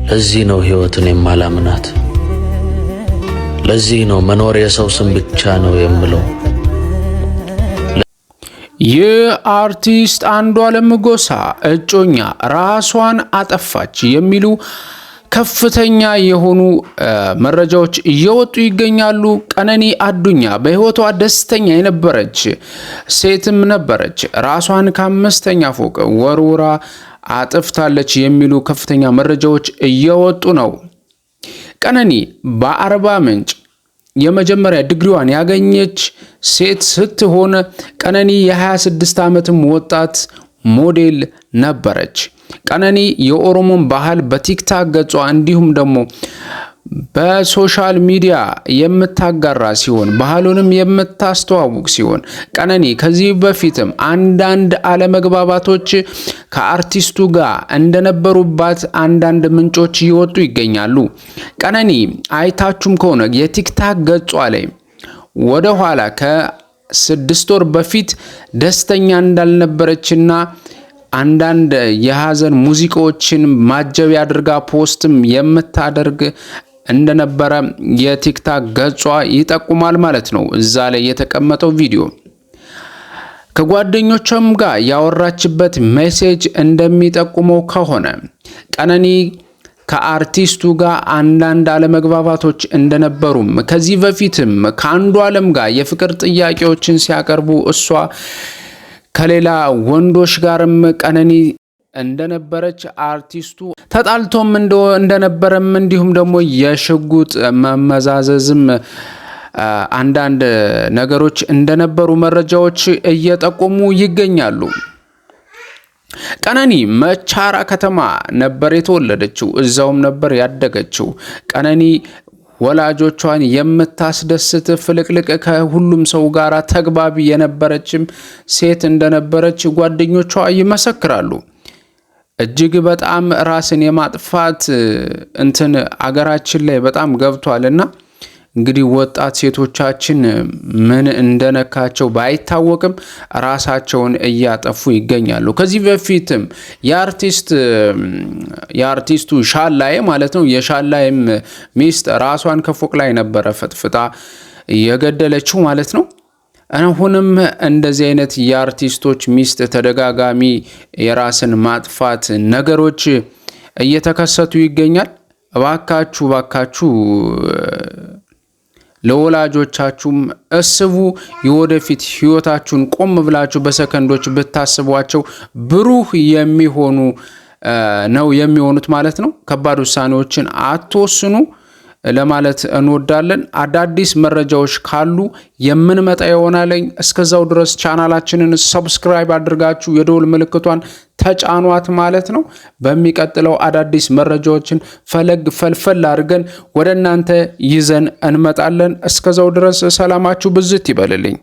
ለዚህ ነው ህይወትን የማላምናት። ለዚህ ነው መኖር የሰው ስም ብቻ ነው የምለው። የአርቲስት አንዷለም ጎሳ እጮኛ ራሷን አጠፋች የሚሉ ከፍተኛ የሆኑ መረጃዎች እየወጡ ይገኛሉ። ቀነኒ አዱኛ በህይወቷ ደስተኛ የነበረች ሴትም ነበረች። ራሷን ከ5ኛ ፎቅ ወርውራ አጥፍታለች የሚሉ ከፍተኛ መረጃዎች እየወጡ ነው። ቀነኒ በአርባ ምንጭ የመጀመሪያ ዲግሪዋን ያገኘች ሴት ስትሆን ቀነኒ የ26 ዓመትም ወጣት ሞዴል ነበረች። ቀነኒ የኦሮሞን ባህል በቲክታክ ገጿ እንዲሁም ደግሞ በሶሻል ሚዲያ የምታጋራ ሲሆን ባህሉንም የምታስተዋውቅ ሲሆን ቀነኒ ከዚህ በፊትም አንዳንድ አለመግባባቶች ከአርቲስቱ ጋር እንደነበሩባት አንዳንድ ምንጮች እየወጡ ይገኛሉ። ቀነኒ አይታችሁም ከሆነ የቲክታክ ገጿ ላይ ወደ ኋላ ከ6 ወር በፊት ደስተኛ እንዳልነበረችና አንዳንድ የሐዘን ሙዚቃዎችን ማጀቢያ አድርጋ ፖስትም የምታደርግ እንደነበረ የቲክታክ ገጿ ይጠቁማል ማለት ነው። እዛ ላይ የተቀመጠው ቪዲዮ ከጓደኞቿም ጋር ያወራችበት ሜሴጅ እንደሚጠቁመው ከሆነ ቀነኒ ከአርቲስቱ ጋር አንዳንድ አለመግባባቶች እንደነበሩም ከዚህ በፊትም ከአንዷለም ጋር የፍቅር ጥያቄዎችን ሲያቀርቡ እሷ ከሌላ ወንዶች ጋርም ቀነኒ እንደነበረች አርቲስቱ ተጣልቶም እንደነበረም እንዲሁም ደግሞ የሽጉጥ መመዛዘዝም አንዳንድ ነገሮች እንደነበሩ መረጃዎች እየጠቆሙ ይገኛሉ። ቀነኒ መቻራ ከተማ ነበር የተወለደችው፣ እዛውም ነበር ያደገችው። ቀነኒ ወላጆቿን የምታስደስት ፍልቅልቅ ከሁሉም ሰው ጋር ተግባቢ የነበረችም ሴት እንደነበረች ጓደኞቿ ይመሰክራሉ። እጅግ በጣም ራስን የማጥፋት እንትን አገራችን ላይ በጣም ገብቷልና እንግዲህ ወጣት ሴቶቻችን ምን እንደነካቸው ባይታወቅም ራሳቸውን እያጠፉ ይገኛሉ። ከዚህ በፊትም የአርቲስቱ ሻላይ ማለት ነው የሻላይም ሚስት ራሷን ከፎቅ ላይ ነበረ ፈጥፍጣ የገደለችው ማለት ነው። አሁንም እንደዚህ አይነት የአርቲስቶች ሚስት ተደጋጋሚ የራስን ማጥፋት ነገሮች እየተከሰቱ ይገኛል። እባካችሁ ለወላጆቻችሁም እስቡ። የወደፊት ህይወታችሁን ቆም ብላችሁ በሰከንዶች ብታስቧቸው ብሩህ የሚሆኑ ነው የሚሆኑት ማለት ነው። ከባድ ውሳኔዎችን አትወስኑ ለማለት እንወዳለን። አዳዲስ መረጃዎች ካሉ የምንመጣ ይሆናል። እስከዛው ድረስ ቻናላችንን ሰብስክራይብ አድርጋችሁ የደወል ምልክቷን ተጫኗት ማለት ነው። በሚቀጥለው አዳዲስ መረጃዎችን ፈልፈል አድርገን ወደ እናንተ ይዘን እንመጣለን። እስከዛው ድረስ ሰላማችሁ ብዝት ይበልልኝ።